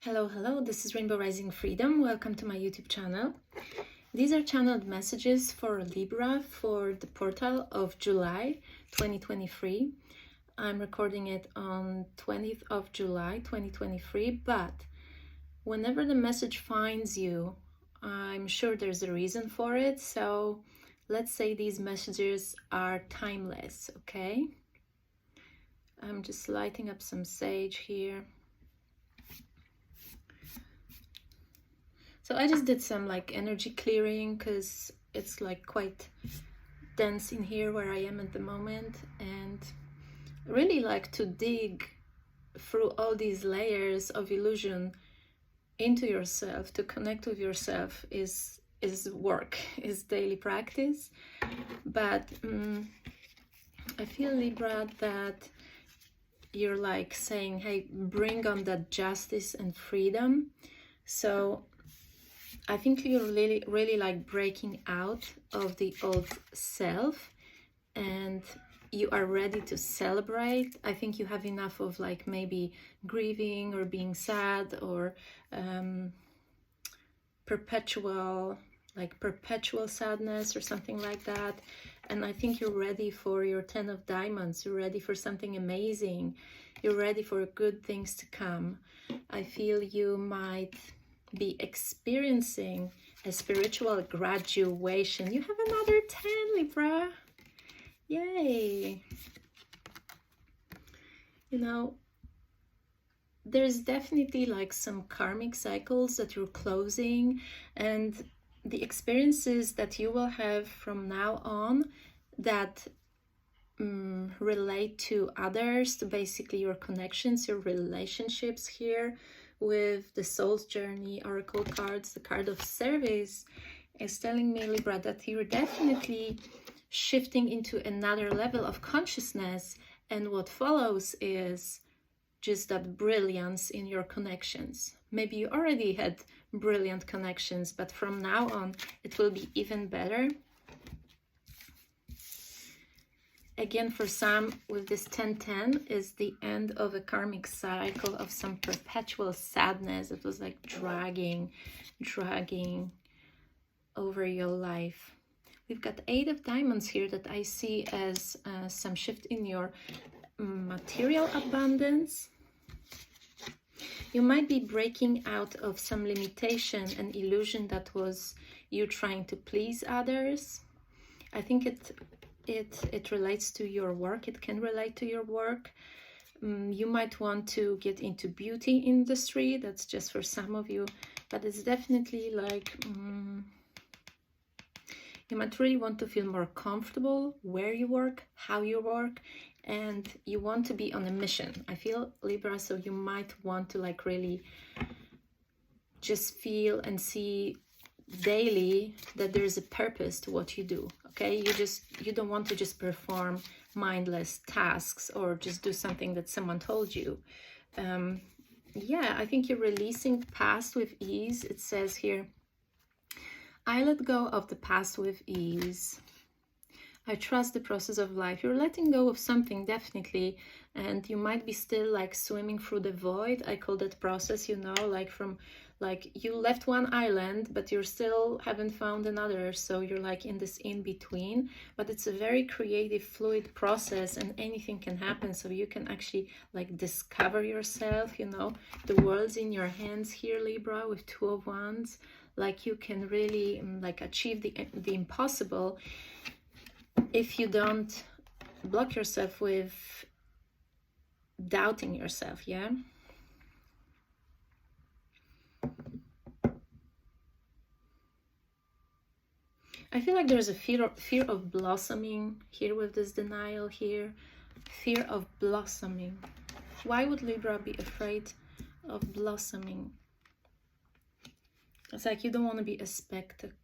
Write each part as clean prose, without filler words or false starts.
Hello, this is Rainbow Rising Freedom. Welcome to my YouTube channel. These are channeled messages for Libra for the portal of July 2023. I'm recording it on 20th of July 2023, but whenever the message finds you, I'm sure there's a reason for it. So let's say these messages are timeless, okay? I'm just lighting up some sage here. So I just did some energy clearing because it's quite dense in here where I am at the moment, and really like to dig through all these layers of illusion into yourself. To connect with yourself is work, is daily practice. But I feel, Libra, that you're saying, hey, bring on that justice and freedom. So I think you're really breaking out of the old self, and you are ready to celebrate. I think you have enough of maybe grieving or being sad or perpetual sadness or something like that. And I think you're ready for your 10 of Diamonds. You're ready for something amazing. You're ready for good things to come. I feel you might be experiencing a spiritual graduation. You have another 10, Libra. Yay. You know, there's definitely some karmic cycles that you're closing, and the experiences that you will have from now on that relate to others, to basically your connections, your relationships here. With the Soul's Journey Oracle cards, the card of service is telling me, Libra, that you're definitely shifting into another level of consciousness, and what follows is just that brilliance in your connections. Maybe you already had brilliant connections, but from now on it will be even better. Again, for some, with this 10-10 is the end of a karmic cycle of some perpetual sadness that was dragging over your life. We've got 8 of Diamonds here that I see as some shift in your material abundance. You might be breaking out of some limitation and illusion that was you trying to please others. I think it relates to your work. It can relate to your work. You might want to get into beauty industry. That's just for some of you, but it's definitely you might really want to feel more comfortable where you work, how you work, and you want to be on a mission. I feel, Libra, so you might want to really just feel and see daily that there's a purpose to what you do. Okay, you don't want to just perform mindless tasks or just do something that someone told you. Yeah, I think you're releasing past with ease. It says here, I let go of the past with ease. I trust the process of life. You're letting go of something, definitely, and you might be still swimming through the void. I call that process, from you left one island, but you still haven't found another, so you're in this in-between. But it's a very creative, fluid process, and anything can happen, so you can actually discover yourself. The world's in your hands here, Libra, with 2 of Wands. You can really achieve the impossible if you don't block yourself with doubting yourself. Yeah, I feel there's a fear of blossoming here with this denial here. Fear of blossoming. Why would Libra be afraid of blossoming? It's you don't want to be a spectacle.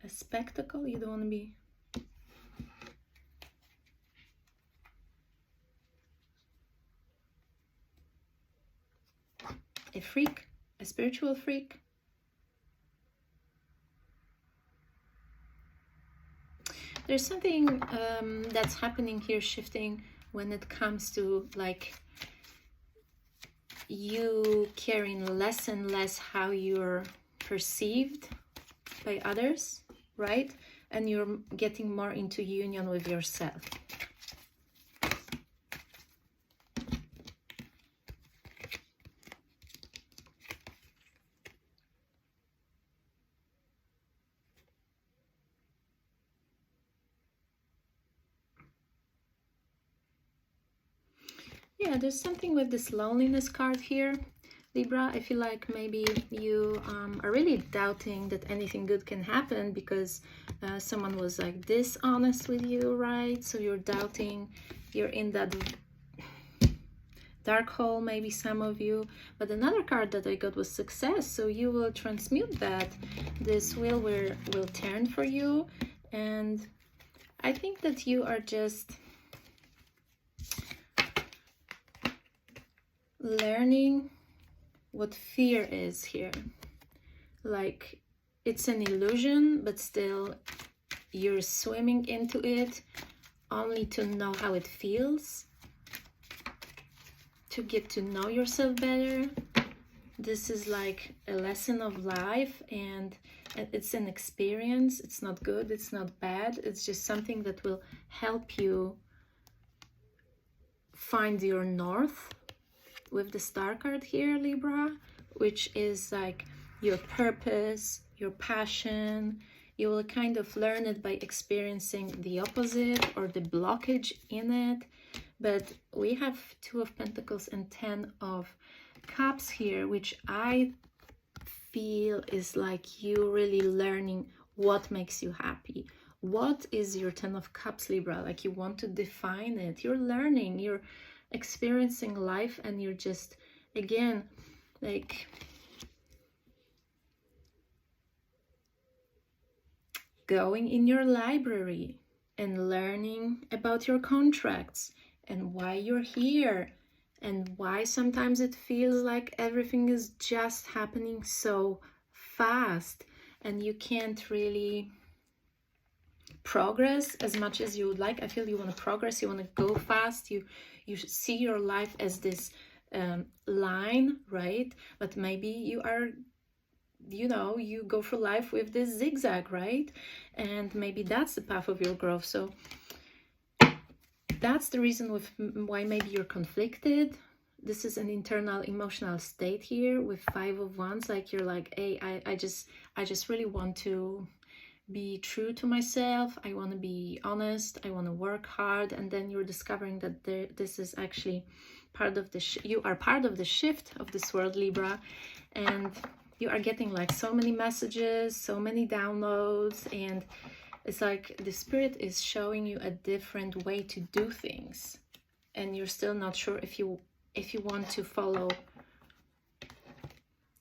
A spectacle? You don't want to be... a freak, a spiritual freak. There's something that's happening here, shifting when it comes to you caring less and less how you're perceived by others, right? And you're getting more into union with yourself. Yeah, there's something with this loneliness card here, Libra. I feel like maybe you are really doubting that anything good can happen because someone was like dishonest with you, right? So you're doubting, you're in that dark hole, maybe some of you. But another card that I got was success. So you will transmute that. This wheel will turn for you. And I think that you are just learning what fear is here. Like, it's an illusion, but still you're swimming into it only to know how it feels, to get to know yourself better. This is like a lesson of life, and it's an experience. It's not good, it's not bad, it's just something that will help you find your north with the star card here, Libra, which is like your purpose, your passion. You will kind of learn it by experiencing the opposite or the blockage in it. But we have 2 of Pentacles and 10 of Cups here, which I feel is like you really learning what makes you happy. What is your 10 of Cups, Libra? Like, you want to define it. You're learning, you're experiencing life, and you're just, again, like going in your library and learning about your contracts and why you're here and why sometimes it feels like everything is just happening so fast and you can't really progress as much as you would like. I feel you want to progress, you want to go fast, you see your life as this line, right? But maybe you are, you know, you go through life with this zigzag, right? And maybe that's the path of your growth. So that's the reason with why maybe you're conflicted. This is an internal emotional state here with 5 of Wands. Like, you're like, hey, I just really want to be true to myself. I want to be honest. I want to work hard. And then you're discovering that this is actually part of the you are part of the shift of this world, Libra, and you are getting like so many messages, so many downloads, and it's like the spirit is showing you a different way to do things, and you're still not sure if you want to follow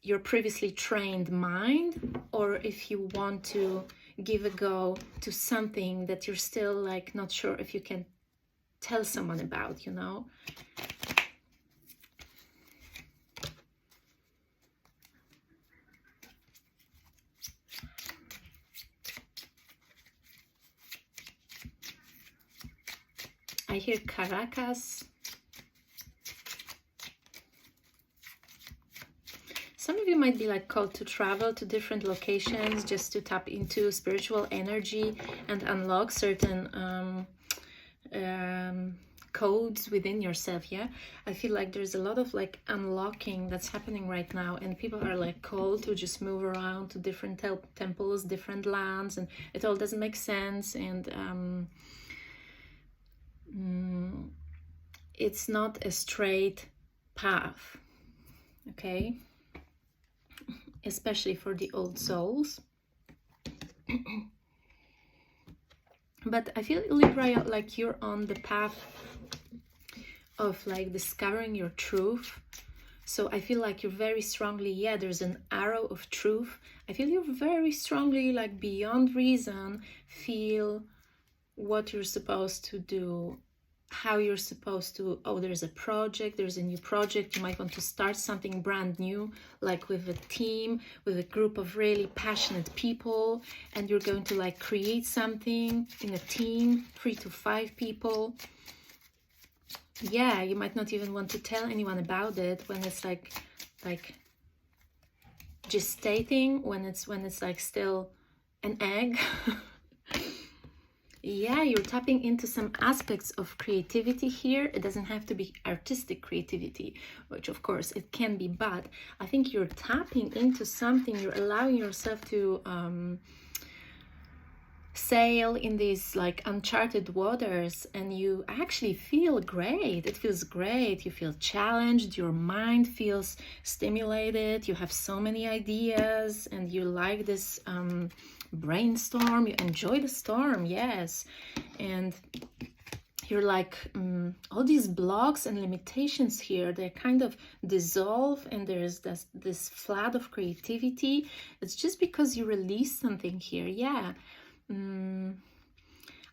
your previously trained mind, or if you want to give a go to something that you're still like not sure if you can tell someone about, you know. I hear Caracas. Some of you might be like called to travel to different locations just to tap into spiritual energy and unlock certain codes within yourself. Yeah, I feel like there's a lot of like unlocking that's happening right now, and people are like called to just move around to different temples, different lands, and it all doesn't make sense, and it's not a straight path, okay, especially for the old souls. But I feel, Libra, like you're on the path of like discovering your truth. So I feel like you're very strongly, yeah, there's an arrow of truth. I feel you're very strongly, like beyond reason, feel what you're supposed to do, how you're supposed to, oh, there's a project, there's a new project, you might want to start something brand new, like with a team, with a group of really passionate people, and you're going to like create something in a team, 3 to 5 people. yeah, you might not even want to tell anyone about it when it's like gestating, when it's like still an egg. Yeah, you're tapping into some aspects of creativity here. It doesn't have to be artistic creativity, which of course it can be, but I think you're tapping into something. You're allowing yourself to sail in these like uncharted waters, and you actually feel great. It feels great. You feel challenged. Your mind feels stimulated. You have so many ideas, and you like this brainstorm. You enjoy the storm, yes. And you're like all these blocks and limitations here, they kind of dissolve, and there's this flood of creativity. It's just because you release something here. Yeah.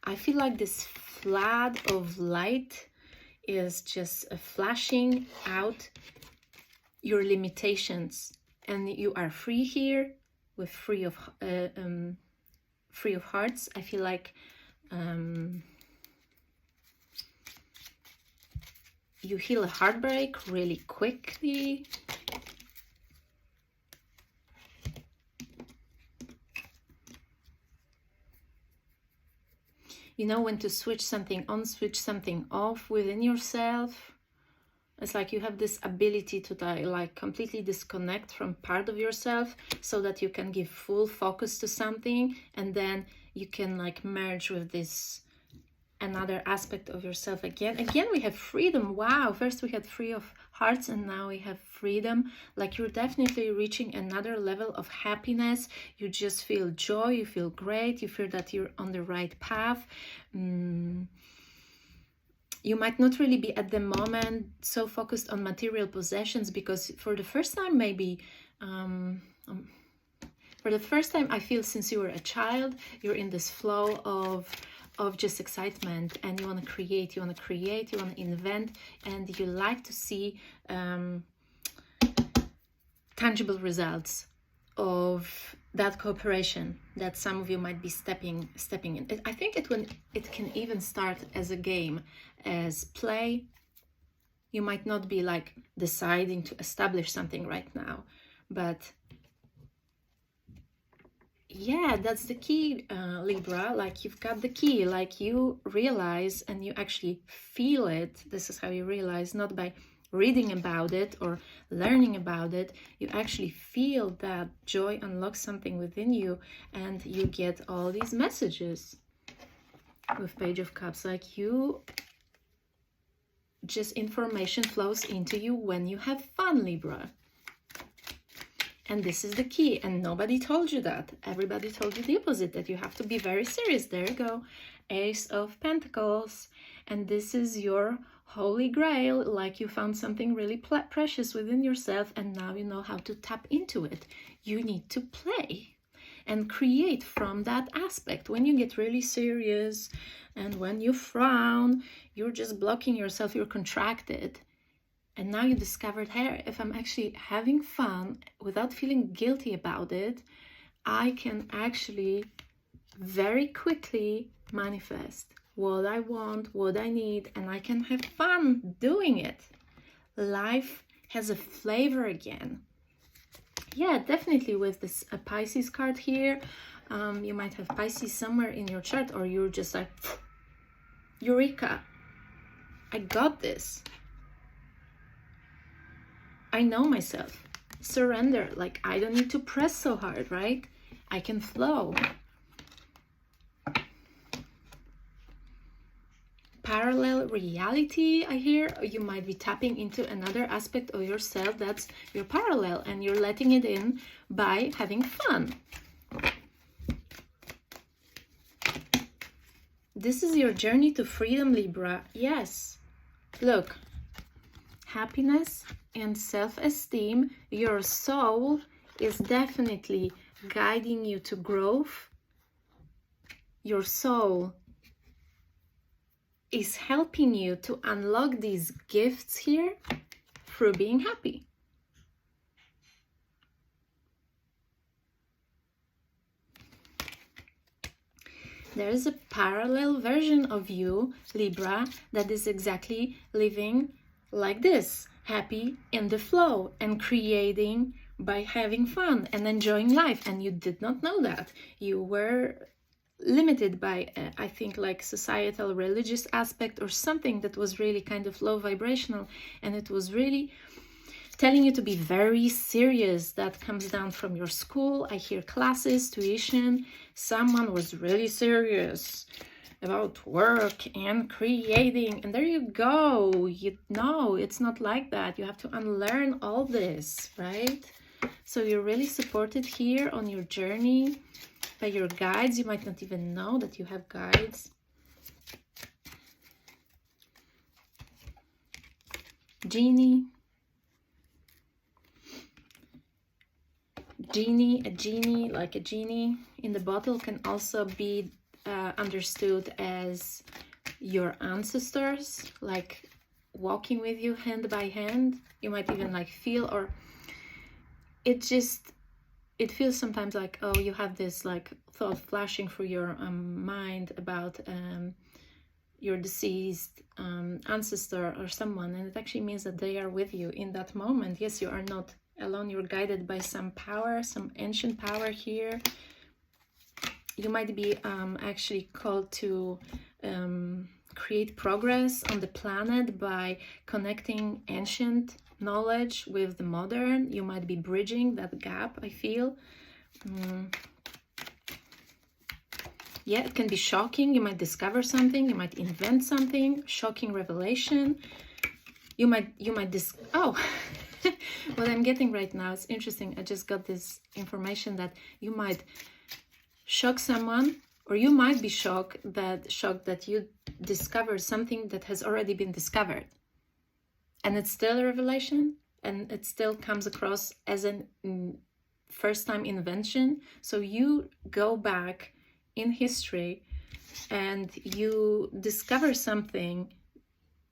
I feel like this flood of light is just flashing out your limitations, and you are free here with free of hearts. I feel like you heal a heartbreak really quickly. You know when to switch something on, switch something off within yourself. It's like you have this ability to like completely disconnect from part of yourself so that you can give full focus to something, and then you can like merge with this another aspect of yourself again. Again, we have freedom. Wow, first we had free of hearts, and now we have freedom. Like you're definitely reaching another level of happiness. You just feel joy, you feel great, you feel that you're on the right path. You might not really be at the moment so focused on material possessions, because for the first time, maybe for the first time, I feel since you were a child, you're in this flow of just excitement, and you want to create, you want to invent, and you like to see tangible results of that cooperation that some of you might be stepping in. I think it can even start as a game, as play. You might not be like deciding to establish something right now, but yeah, that's the key, Libra. Like you've got the key, like you realize and you actually feel it. This is how you realize, not by reading about it or learning about it. You actually feel that joy unlocks something within you, and you get all these messages with Page of Cups. Like you just information flows into you when you have fun, Libra. And this is the key, and nobody told you that. Everybody told you the opposite, that you have to be very serious. There you go, Ace of Pentacles. And this is your holy grail, like you found something really precious within yourself, and now you know how to tap into it. You need to play and create from that aspect. When you get really serious and when you frown, you're just blocking yourself, you're contracted. And now you discovered, hey, if I'm actually having fun without feeling guilty about it, I can actually very quickly manifest what I want, what I need, and I can have fun doing it. Life has a flavor again. Yeah, definitely with this Pisces card here. You might have Pisces somewhere in your chart, or you're just like, Eureka, I got this. I know myself. Surrender. Like, I don't need to press so hard, right? I can flow. Parallel reality, I hear. You might be tapping into another aspect of yourself that's your parallel, and you're letting it in by having fun. This is your journey to freedom, Libra. Yes. Look. Happiness and self-esteem. Your soul is definitely guiding you to growth. Your soul is helping you to unlock these gifts here through being happy. there is a parallel version of you, Libra, that is exactly living like this, happy in the flow and creating by having fun and enjoying life. And you did not know that. You were limited by, I think, like societal religious aspect or something that was really kind of low vibrational, and it was really telling you to be very serious. That comes down from your school. I hear classes, tuition. Someone was really serious about work and creating, and there you go. You know, it's not like that. You have to unlearn all this, right? So you're really supported here on your journey by your guides. You might not even know that you have guides. Genie. A genie, like a genie in the bottle, can also be understood as your ancestors, like walking with you hand by hand. You might even like feel, or it feels sometimes like, oh, you have this like thought flashing through your mind about your deceased ancestor or someone, and it actually means that they are with you in that moment. Yes, you are not alone. You're guided by some power, some ancient power here. You might be actually called to create progress on the planet by connecting ancient knowledge with the modern. You might be bridging that gap, I feel. Yeah, it can be shocking. You might discover something. You might invent something. Shocking revelation. You might oh, what I'm getting right now, it's interesting. I just got this information that you might shock someone, or you might be shocked that you discovered something that has already been discovered, and it's still a revelation, and it still comes across as an first-time invention. So you go back in history and you discover something,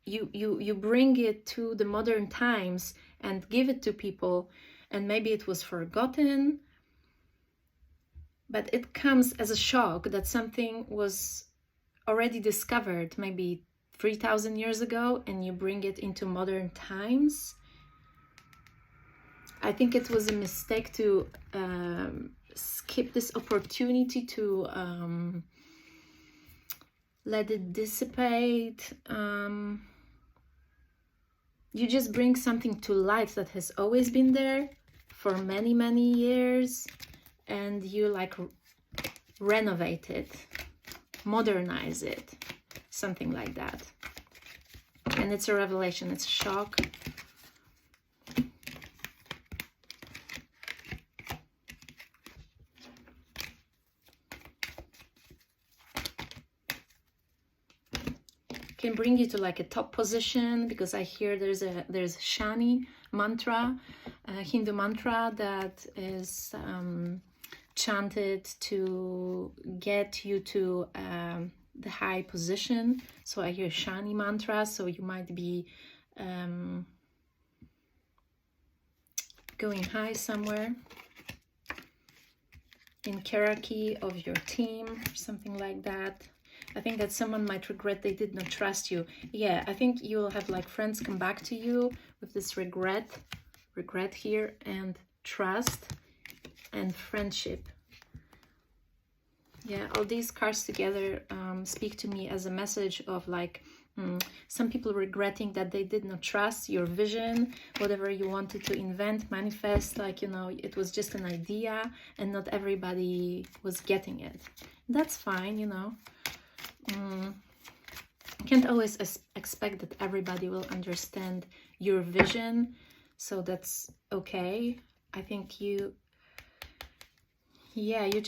you bring it to the modern times and give it to people, and maybe it was forgotten, but it comes as a shock that something was already discovered maybe 3,000 years ago, and you bring it into modern times. I think it was a mistake to skip this opportunity to let it dissipate. You just bring something to light that has always been there for many, many years, and you like renovate it, modernize it, something like that. And it's a revelation, it's a shock. Can bring you to like a top position, because I hear there's Shani mantra, a Hindu mantra that is chanted to get you to the high position. So I hear Shani mantra, so you might be going high somewhere in hierarchy of your team, or something like that. I think that someone might regret they did not trust you. Yeah, I think you will have like friends come back to you with this regret here, and trust and friendship. Yeah, all these cards together speak to me as a message of like some people regretting that they did not trust your vision, whatever you wanted to invent, manifest, like, you know, it was just an idea and not everybody was getting it. That's fine, you know. Can't always expect that everybody will understand your vision, so that's okay. I think you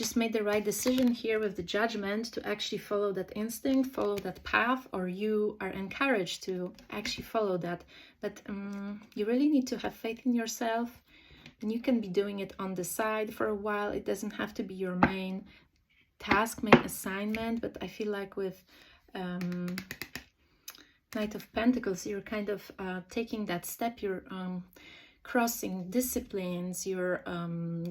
just made the right decision here with the Judgment to actually follow that instinct, follow that path, or you are encouraged to actually follow that. But you really need to have faith in yourself, and you can be doing it on the side for a while. It doesn't have to be your main task, main assignment. But I feel like with Knight of Pentacles, you're kind of taking that step. You're crossing disciplines, you're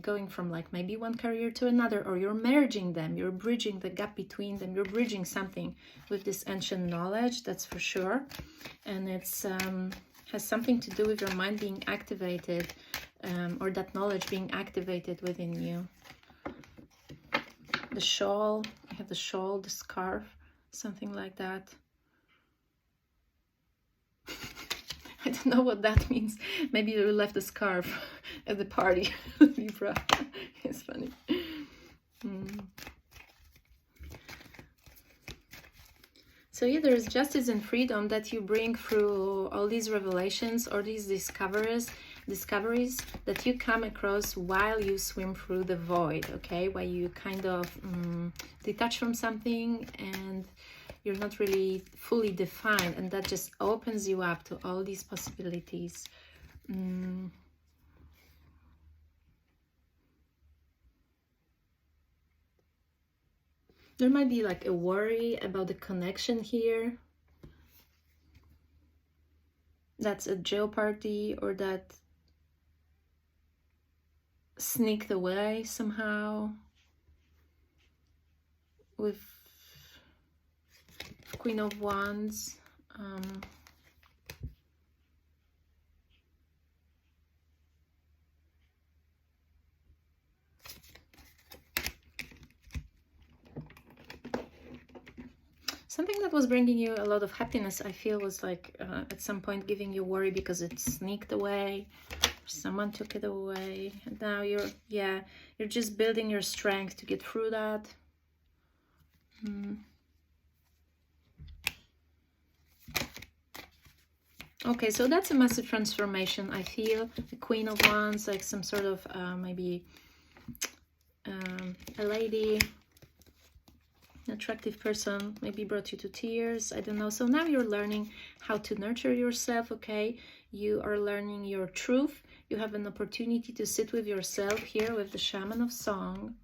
going from like maybe one career to another, or you're merging them, you're bridging the gap between them, you're bridging something with this ancient knowledge, that's for sure. And it's has something to do with your mind being activated, or that knowledge being activated within you. The shawl, I have the shawl, the scarf, something like that. I don't know what that means. Maybe you left the scarf at the party. Libra. It's funny. So yeah, there's justice and freedom that you bring through all these revelations or these discoveries that you come across while you swim through the void, okay? While you kind of detach from something and you're not really fully defined, and that just opens you up to all these possibilities. There might be like a worry about the connection here. That's a jeopardy, or that sneaked away somehow with Queen of Wands. Something that was bringing you a lot of happiness, I feel, was like at some point giving you worry because it sneaked away. Someone took it away. And now you're just building your strength to get through that. Okay, so that's a massive transformation, I feel. The Queen of Wands, like some sort of maybe a lady, an attractive person, maybe brought you to tears, I don't know. So now you're learning how to nurture yourself, okay? You are learning your truth. You have an opportunity to sit with yourself here with the Shaman of Song.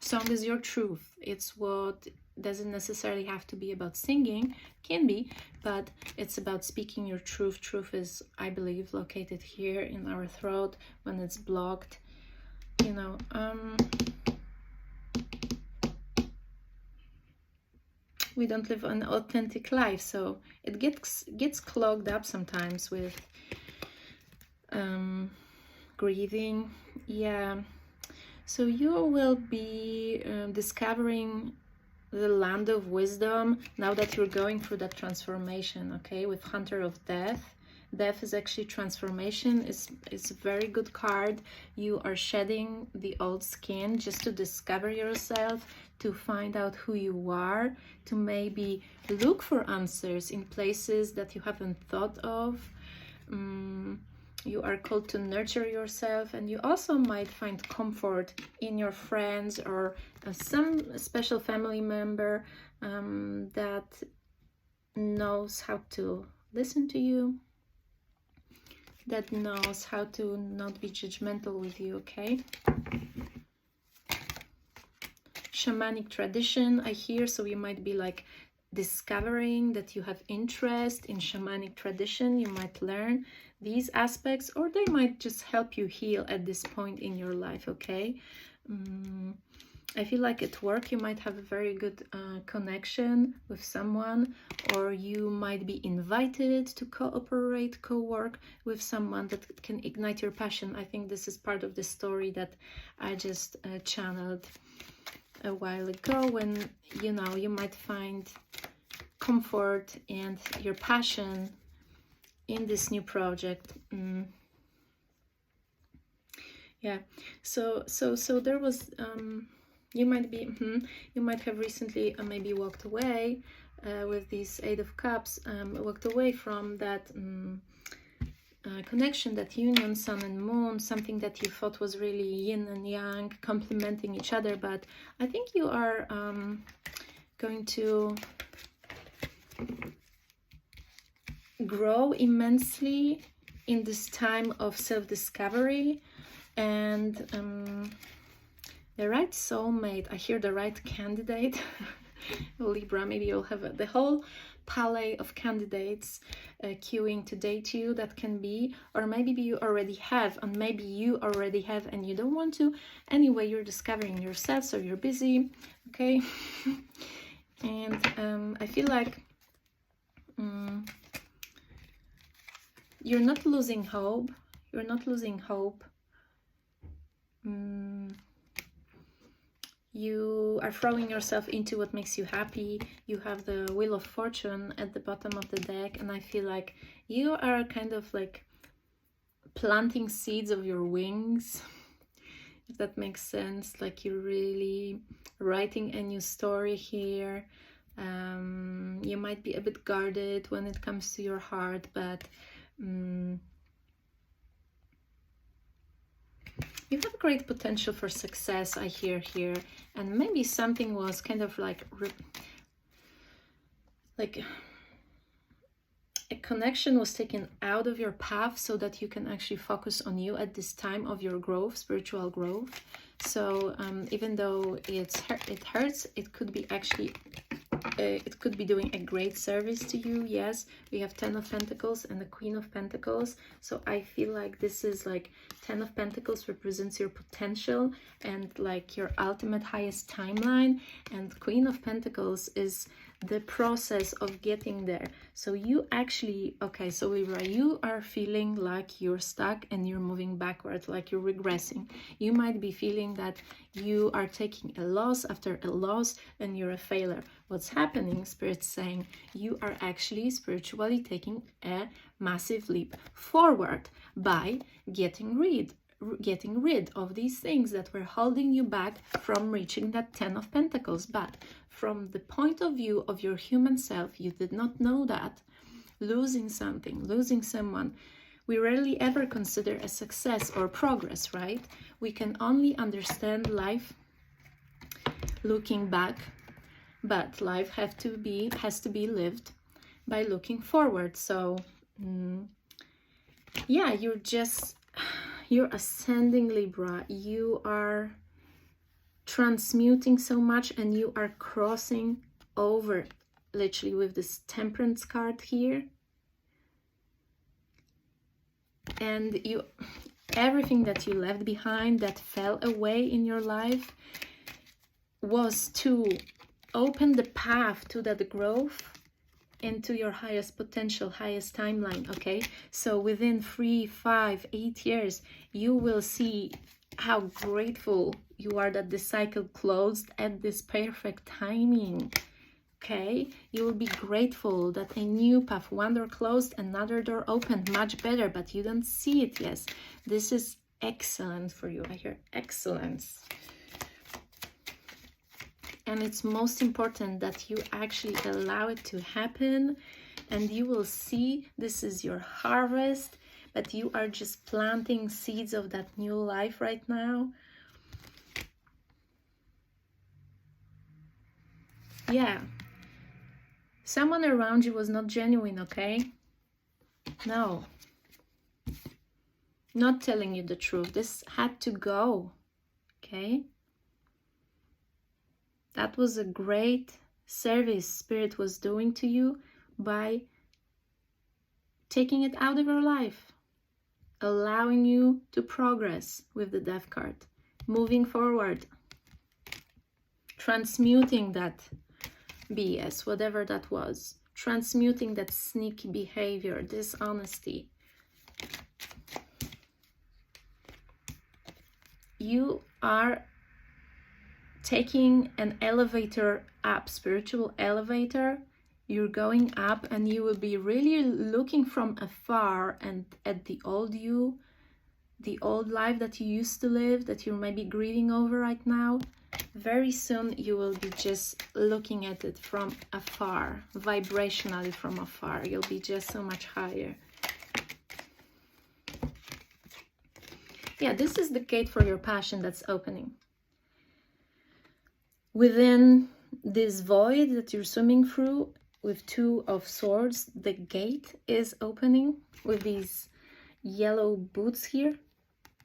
Song is your truth. It's what doesn't necessarily have to be about singing, can be, but it's about speaking your truth. Truth is, I believe, located here in our throat when it's blocked, you know. We don't live an authentic life, so it gets clogged up sometimes with grieving. Yeah, so you will be discovering the land of wisdom now that you're going through that transformation, okay? With Hunter of Death. Death is actually transformation. It's a very good card. You are shedding the old skin just to discover yourself, to find out who you are, to maybe look for answers in places that you haven't thought of. You are called to nurture yourself, and you also might find comfort in your friends or some special family member that knows how to listen to you, that knows how to not be judgmental with you, okay? Shamanic tradition, I hear, so you might be like discovering that you have interest in shamanic tradition. You might learn these aspects, or they might just help you heal at this point in your life, okay? I feel like at work you might have a very good connection with someone, or you might be invited to cooperate, co-work with someone that can ignite your passion. I think this is part of the story that I just channeled a while ago, when, you know, you might find comfort and your passion in this new project. Yeah, so there was you might be you might have recently maybe walked away with this Eight of Cups, walked away from that connection, that union, sun and moon, something that you thought was really yin and yang, complementing each other. But I think you are going to grow immensely in this time of self-discovery, and the right soulmate, I hear the right candidate. Libra, maybe you'll have the whole palette of candidates queuing to date you. That can be, or maybe you already have, and maybe you already have and you don't want to. Anyway, you're discovering yourself, so you're busy, okay? And I feel like you're not losing hope. You're not losing hope. You are throwing yourself into what makes you happy. You have the Wheel of Fortune at the bottom of the deck, and I feel like you are kind of like planting seeds of your wings, if that makes sense. Like you're really writing a new story here. You might be a bit guarded when it comes to your heart, but you have great potential for success, I hear here. And maybe something was kind of like a connection was taken out of your path so that you can actually focus on you at this time of your growth, spiritual growth. So even though it hurts, it could be actually it could be doing a great service to you. Yes, we have 10 of Pentacles and the Queen of Pentacles. So I feel like this is like 10 of Pentacles represents your potential and like your ultimate highest timeline, and Queen of Pentacles is the process of getting there. So you actually, okay, so Libra, you are feeling like you're stuck and you're moving backwards, like you're regressing. You might be feeling that you are taking a loss after a loss and you're a failure. What's happening, Spirit's saying, you are actually spiritually taking a massive leap forward by getting rid of these things that were holding you back from reaching that 10 of Pentacles. But from the point of view of your human self, you did not know that. Losing something, losing someone, we rarely ever consider a success or progress, right? We can only understand life looking back, but life has to be lived by looking forward. So yeah, you're ascending, Libra. You are transmuting so much and you are crossing over literally with this Temperance card here. And everything that you left behind that fell away in your life was to open the path to that growth into your highest potential, highest timeline, okay? So within 3, 5, 8 years, you will see how grateful you are that the cycle closed at this perfect timing, okay? You will be grateful that a new path, one door closed, another door opened, much better, but you don't see it yet. This is excellent for you. I hear excellence. And it's most important that you actually allow it to happen, and you will see this is your harvest, but you are just planting seeds of that new life right now. Yeah. Someone around you was not genuine, okay? No. Not telling you the truth. This had to go, okay? That was a great service Spirit was doing to you by taking it out of your life, allowing you to progress with the Death card, moving forward, transmuting that BS, whatever that was, transmuting that sneaky behavior, dishonesty. You are taking an elevator up, spiritual elevator. You're going up and you will be really looking from afar and at the old you, the old life that you used to live, that you're maybe grieving over right now. Very soon you will be just looking at it from afar, vibrationally from afar. You'll be just so much higher. Yeah, this is the gate for your passion that's opening. Within this void that you're swimming through with 2 of Swords, the gate is opening with these yellow boots here.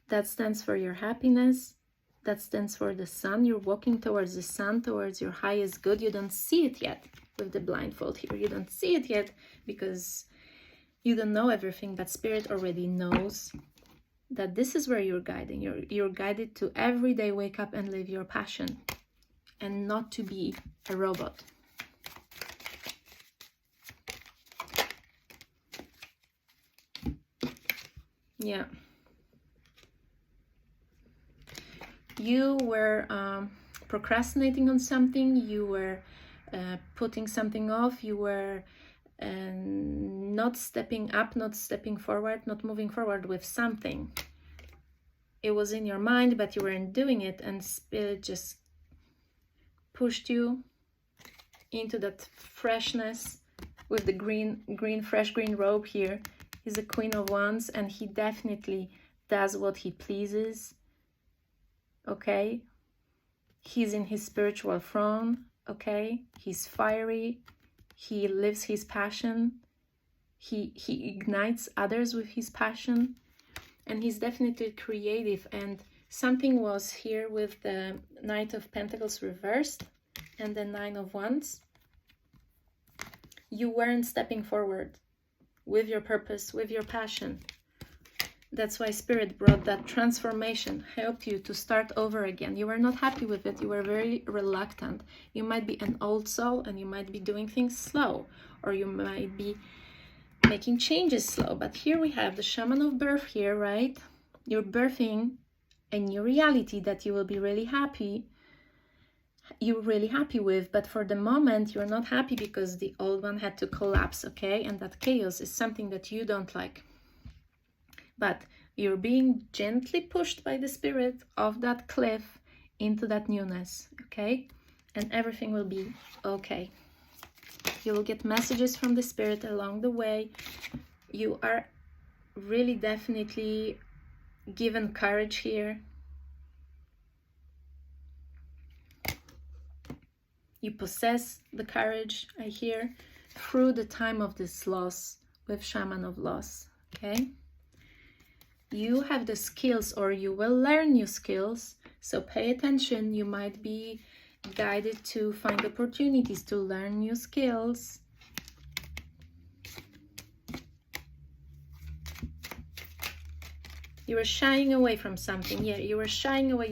That stands for your happiness. That stands for the sun. You're walking towards the sun, towards your highest good. You don't see it yet. with the blindfold here. You don't see it yet because you don't know everything, but Spirit already knows that this is where you're guiding. You're guided to every day wake up and live your passion and not to be a robot. Yeah. You were procrastinating on something, you were putting something off, you were not stepping up, not stepping forward, not moving forward with something. It was in your mind, but you weren't doing it, and Spirit just pushed you into that freshness with the fresh green robe here. He's a Queen of Wands, and he definitely does what he pleases. Okay? He's in his spiritual throne. Okay? He's fiery. He lives his passion. He ignites others with his passion. And he's definitely creative. And something was here with the Knight of Pentacles reversed and the Nine of Wands. You weren't stepping forward with your purpose, with your passion. That's why Spirit brought that transformation, helped you to start over again. You were not happy with it. You were very reluctant. You might be an old soul and you might be doing things slow, or you might be making changes slow. But here we have the Shaman of Birth here, right? You're birthing a new reality that you will be really happy. You're really happy with, but for the moment you're not happy because the old one had to collapse, okay? And that chaos is something that you don't like. But you're being gently pushed by the Spirit off that cliff into that newness, okay? And everything will be okay. You will get messages from the Spirit along the way. You are really definitely given courage here. You possess the courage, I hear, through the time of this loss with Shaman of Loss, okay? You have the skills, or you will learn new skills, so pay attention. You might be guided to find opportunities to learn new skills. You were shying away from something. Yeah, you were shying away.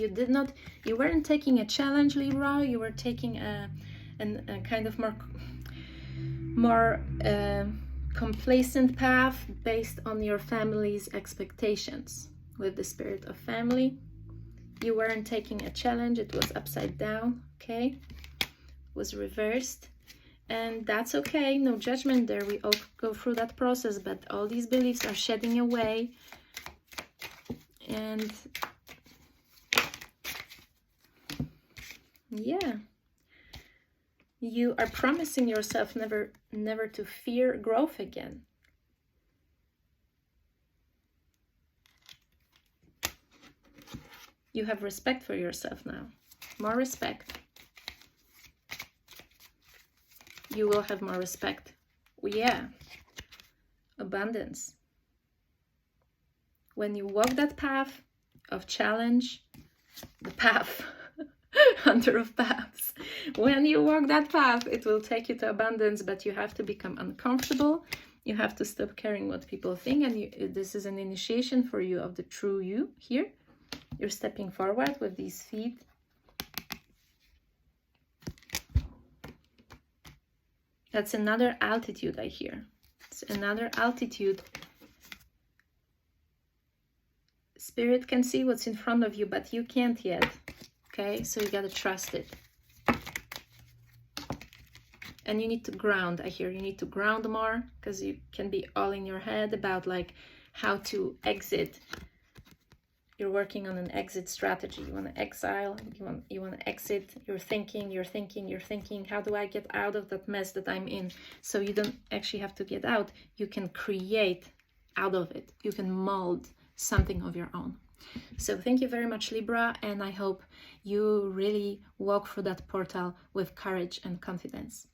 You weren't taking a challenge, Libra. You were taking a kind of more complacent path based on your family's expectations. With the Spirit of family, you weren't taking a challenge. It was upside down, okay? It was reversed, and that's okay. No judgment there. We all go through that process, but all these beliefs are shedding away. And yeah, you are promising yourself never to fear growth again. You have respect for yourself now. More respect. You will have more respect. Yeah. Abundance. When you walk that path of challenge, the path, hunter of paths, when you walk that path, it will take you to abundance, but you have to become uncomfortable. You have to stop caring what people think, and this is an initiation for you of the true you here. You're stepping forward with these feet. That's another altitude, I hear. It's another altitude. Spirit can see what's in front of you, but you can't yet. Okay, so you gotta trust it. And you need to ground, I hear. You need to ground more, because you can be all in your head about like how to exit. You're working on an exit strategy. You want to exile, you want to exit. You're thinking, how do I get out of that mess that I'm in? So you don't actually have to get out. You can create out of it. You can mold something of your own. So thank you very much, Libra, and I hope you really walk through that portal with courage and confidence.